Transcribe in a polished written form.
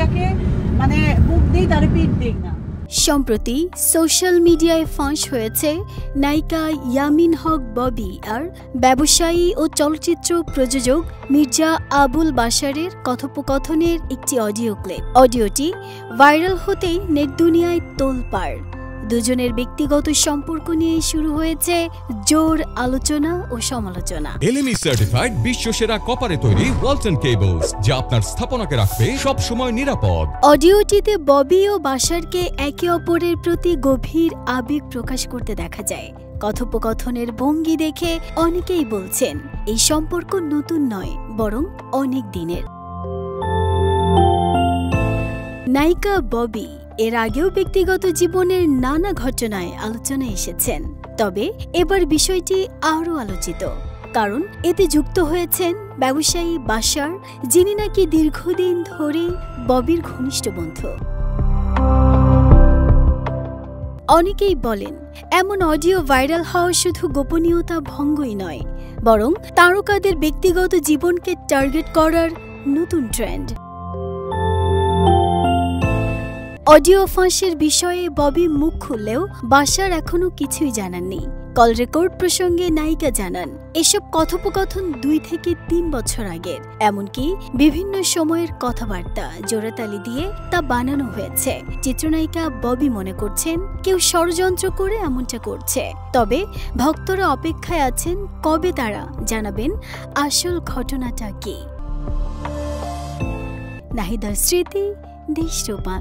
যাকে মানে বুক দেই তার পিঠ দেই না। সম্প্রতি সোশ্যাল মিডিয়ায় ফাঁস হয়েছে নায়িকা ইয়ামিন হক ববি আর ব্যবসায়ী ও চলচ্চিত্র প্রযোজক মির্জা আবুল বাশারের কথোপকথনের একটি অডিও ক্লিপ। অডিওটি ভাইরাল হতেই নেট দুনিয়ায় তোলপাড়। দুজনের ব্যক্তিগত সম্পর্ক নিয়ে শুরু হয়েছে জোর আলোচনা ও সমালোচনা। এলএমই সার্টিফাইড বিশ্বসেরা কপারে তৈরি ওয়ালটন কেবলস, যা আপনার স্থাপনাকে রাখবে সব সময় নিরাপদ। অডিওটিতে ববি ও বাশারকে একে অপরের প্রতি গভীর আবেগ প্রকাশ করতে দেখা যায়। কথোপকথনের ভঙ্গি দেখে অনেকেই বলছেন এই সম্পর্ক নতুন নয়, বরং অনেক দিনের। নায়িকা ববি এর আগেও ব্যক্তিগত জীবনের নানা ঘটনায় আলোচনায় এসেছেন, তবে এবার বিষয়টি আরও আলোচিত, কারণ এতে যুক্ত হয়েছেন ব্যবসায়ী বাশার, যিনি নাকি দীর্ঘদিন ধরে ববির ঘনিষ্ঠ বন্ধু। অনেকেই বলেন এমন অডিও ভাইরাল হওয়া শুধু গোপনীয়তা ভঙ্গই নয়, বরং তারকাদের ব্যক্তিগত জীবনকে টার্গেট করার নতুন ট্রেন্ড। অডিও ফাঁসের বিষয়ে ববি মুখ খুললেও বাশার এখনো কিছুই জানাননি। কল রেকর্ড প্রসঙ্গে নায়িকা জানান, এসব কথোপকথন 2 থেকে 3 বছর আগের, এমনকি বিভিন্ন সময়ের কথাবার্তা জোড়াতালি দিয়ে তা বানানো হয়েছে। চিত্রনায়িকা ববি মনে করছেন কেউ ষড়যন্ত্র করে এমনটা করছে, তবে ভক্তরা অপেক্ষায় আছেন কবে তারা জানাবেন আসল ঘটনাটা কি। নাহিদার স্মৃতি, দেশরূপা।